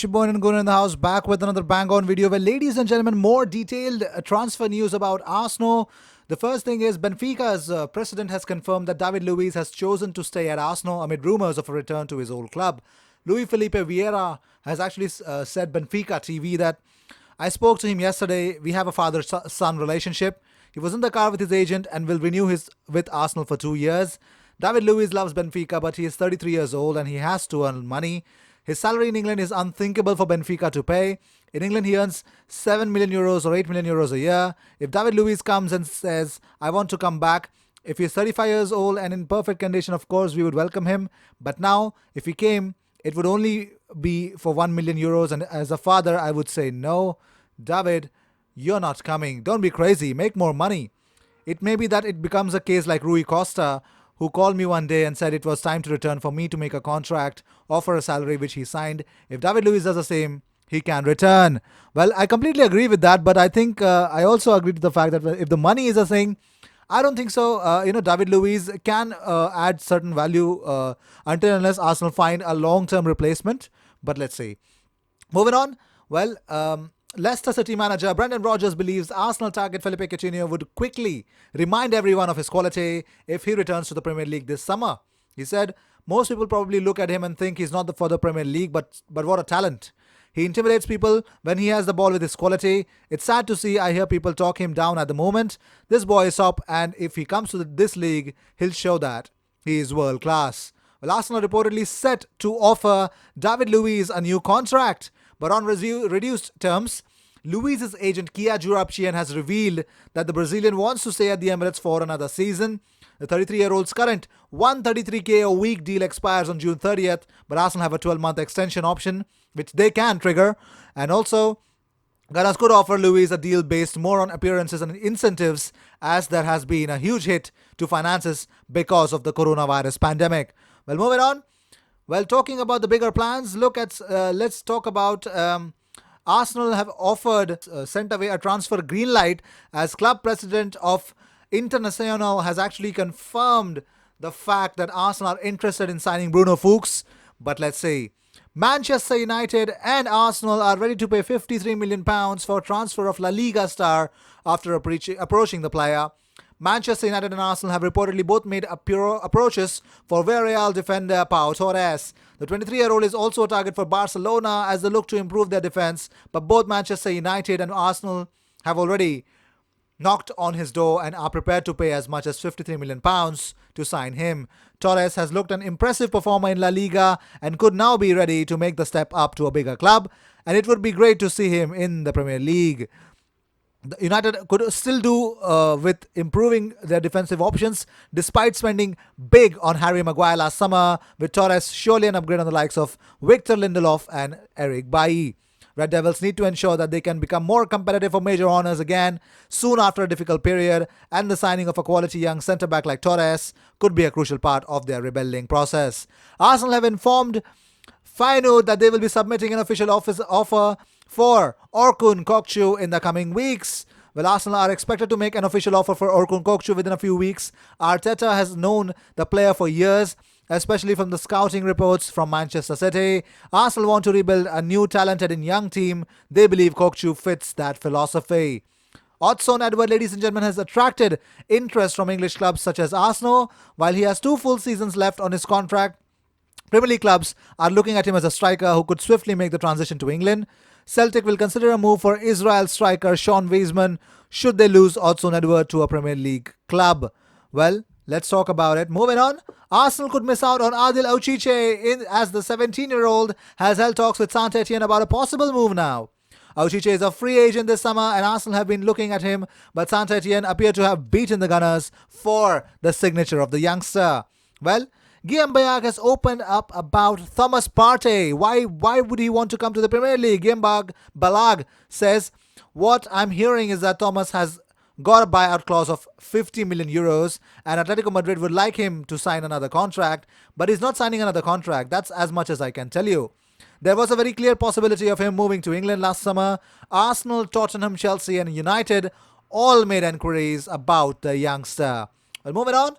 Chibon and Gun in the house, back with another bang on video where, ladies and gentlemen, more detailed transfer news about Arsenal. The first thing is Benfica's president has confirmed that David Luiz has chosen to stay at Arsenal amid rumors of a return to his old club. Luis Felipe Vieira has actually said Benfica TV that I spoke to him yesterday. We have a father-son relationship. He was in the car with his agent and will renew his with Arsenal for 2 years. David Luiz loves Benfica, but he is 33 years old and he has to earn money. His salary in England is unthinkable for Benfica to pay. In England, he earns 7 million euros or 8 million euros a year. If David Luiz comes and says, I want to come back, if he's 35 years old and in perfect condition, of course, we would welcome him. But now, if he came, it would only be for 1 million euros. And as a father, I would say, no, David, you're not coming. Don't be crazy. Make more money. It may be that it becomes a case like Rui Costa, who called me one day and said it was time to return for me to make a contract, offer a salary which he signed. If David Luiz does the same, he can return. Well, I completely agree with that, but I think I also agree to the fact that if the money is a thing, I don't think so. David Luiz can add certain value until unless Arsenal find a long-term replacement. But let's see. Moving on. Well, Leicester City manager Brendan Rodgers believes Arsenal target Felipe Coutinho would quickly remind everyone of his quality if he returns to the Premier League this summer. He said, most people probably look at him and think he's not for the Premier League, but what a talent. He intimidates people when he has the ball with his quality. It's sad to see. I hear people talk him down at the moment. This boy is up, and if he comes to this league, he'll show that he is world class. Well, Arsenal reportedly set to offer David Luiz a new contract, but on reduced terms. Luiz's agent Kia Joorabchian has revealed that the Brazilian wants to stay at the Emirates for another season. The 33-year-old's current 133k a week deal expires on June 30th, but Arsenal have a 12-month extension option, which they can trigger. And also, Gunners could offer Luiz a deal based more on appearances and incentives, as there has been a huge hit to finances because of the coronavirus pandemic. Well, moving on. Well, talking about the bigger plans, let's talk about Arsenal have sent away a transfer green light, as club president of Internacional has actually confirmed the fact that Arsenal are interested in signing Bruno Fuchs. But let's see. Manchester United and Arsenal are ready to pay £53 million for transfer of La Liga star after approaching the player. Manchester United and Arsenal have reportedly both made approaches for Villarreal defender Pau Torres. The 23-year-old is also a target for Barcelona as they look to improve their defense, but both Manchester United and Arsenal have already knocked on his door and are prepared to pay as much as £53 million to sign him. Torres has looked an impressive performer in La Liga and could now be ready to make the step up to a bigger club, and it would be great to see him in the Premier League. United could still do with improving their defensive options despite spending big on Harry Maguire last summer, with Torres surely an upgrade on the likes of Victor Lindelof and Eric Bailly. Red Devils need to ensure that they can become more competitive for major honours again soon after a difficult period, and the signing of a quality young centre-back like Torres could be a crucial part of their rebuilding process. Arsenal have informed Feyenoord that they will be submitting an official offer for Orkun Kokcu in the coming weeks. Well, Arsenal are expected to make an official offer for Orkun Kokcu within a few weeks. Arteta has known the player for years, especially from the scouting reports from Manchester City. Arsenal want to rebuild a new talented and young team. They believe Kokcu fits that philosophy. Odsonne Edouard, ladies and gentlemen, has attracted interest from English clubs such as Arsenal. While he has 2 full seasons left on his contract, Premier League clubs are looking at him as a striker who could swiftly make the transition to England. Celtic will consider a move for Israel striker Sean Weisman should they lose Odsonne Edouard to a Premier League club. Well, let's talk about it. Moving on, Arsenal could miss out on Adil Auchiche as the 17-year-old has held talks with Saint-Etienne about a possible move now. Auchiche is a free agent this summer and Arsenal have been looking at him, but Saint-Etienne appear to have beaten the Gunners for the signature of the youngster. Well, Guillaume Bayag has opened up about Thomas Partey. Why would he want to come to the Premier League? Guillaume Balag says, what I'm hearing is that Thomas has got a buyout clause of 50 million euros and Atletico Madrid would like him to sign another contract, but he's not signing another contract. That's as much as I can tell you. There was a very clear possibility of him moving to England last summer. Arsenal, Tottenham, Chelsea and United all made enquiries about the youngster. Well, moving on.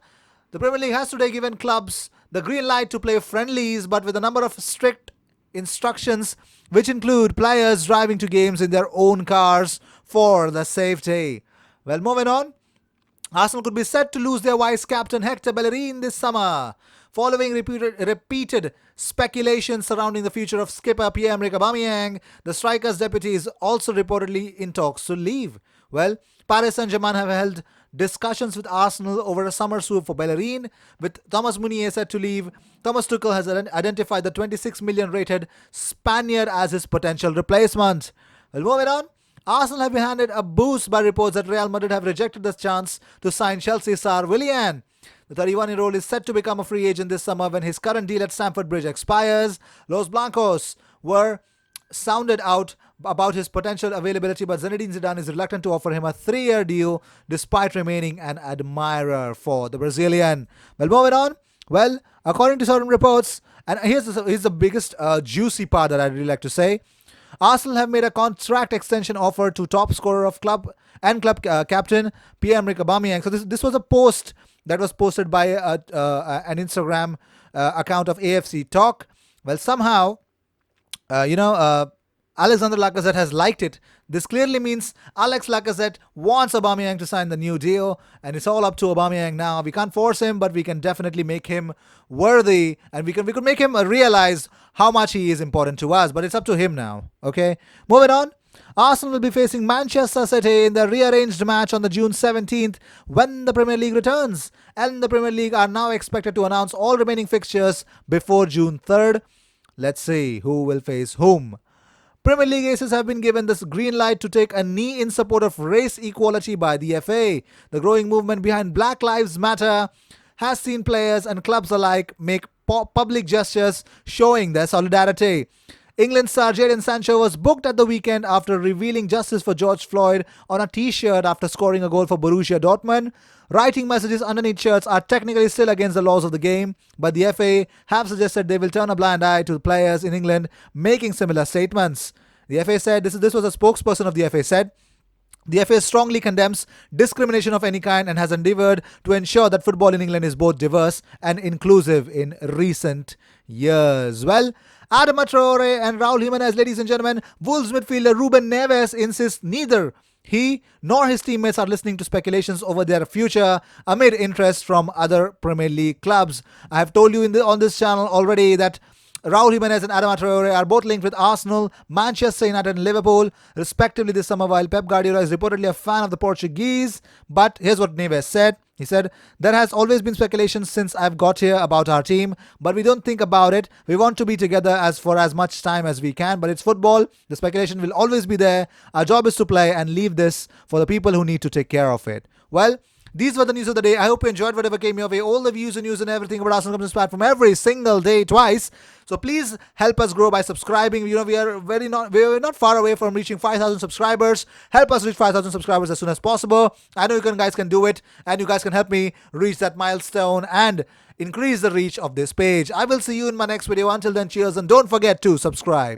The Premier League has today given clubs the green light to play friendlies, but with a number of strict instructions, which include players driving to games in their own cars for the safety. Well, moving on. Arsenal could be set to lose their vice captain Hector Bellerin this summer, following repeated speculation surrounding the future of skipper Pierre-Emerick Aubameyang. The striker's deputy is also reportedly in talks to leave. Well, Paris Saint-Germain have held discussions with Arsenal over a summer swoop for Bellerin, with Thomas Meunier set to leave. Thomas Tuchel has identified the 26 million rated Spaniard as his potential replacement. Well, moving on. Arsenal have been handed a boost by reports that Real Madrid have rejected the chance to sign Chelsea star Willian. The 31-year-old is set to become a free agent this summer when his current deal at Stamford Bridge expires. Los Blancos were sounded out about his potential availability, but Zinedine Zidane is reluctant to offer him a 3-year deal despite remaining an admirer for the Brazilian. Well, moving on. Well, according to certain reports, and here's the biggest juicy part that I'd really like to say. Arsenal have made a contract extension offer to top scorer of club captain Pierre-Emerick Aubameyang. So this was a post that was posted by an Instagram account of AFC Talk. Well, somehow, Alexander Lacazette has liked it. This clearly means Alex Lacazette wants Aubameyang to sign the new deal, and it's all up to Aubameyang now. We can't force him, but we can definitely make him worthy, and we could make him realize how much he is important to us. But it's up to him now. Okay, moving on. Arsenal will be facing Manchester City in the rearranged match on the June 17th when the Premier League returns. And the Premier League are now expected to announce all remaining fixtures before June 3rd. Let's see who will face whom. Premier League aces have been given this green light to take a knee in support of race equality by the FA. The growing movement behind Black Lives Matter has seen players and clubs alike make public gestures showing their solidarity. England star Jadon Sancho was booked at the weekend after revealing justice for George Floyd on a t-shirt after scoring a goal for Borussia Dortmund. Writing messages underneath shirts are technically still against the laws of the game, but the FA have suggested they will turn a blind eye to players in England making similar statements. The FA said, this was a spokesperson of the FA said, the FA strongly condemns discrimination of any kind and has endeavoured to ensure that football in England is both diverse and inclusive in recent years. Well, Adama Traore and Raul Jimenez, ladies and gentlemen, Wolves midfielder Ruben Neves insists neither he nor his teammates are listening to speculations over their future amid interest from other Premier League clubs. I have told you on this channel already that Raul Jimenez and Adama Traore are both linked with Arsenal, Manchester United and Liverpool, respectively this summer, while Pep Guardiola is reportedly a fan of the Portuguese. But here's what Neves said. He said, there has always been speculation since I've got here about our team, but we don't think about it. We want to be together for as much time as we can, but it's football. The speculation will always be there. Our job is to play and leave this for the people who need to take care of it. Well, these were the news of the day. I hope you enjoyed whatever came your way. All the views and news and everything about Arsenal comes on this platform every single day, twice. So please help us grow by subscribing. We are not far away from reaching 5,000 subscribers. Help us reach 5,000 subscribers as soon as possible. I know you guys can do it, and you guys can help me reach that milestone and increase the reach of this page. I will see you in my next video. Until then, cheers, and don't forget to subscribe.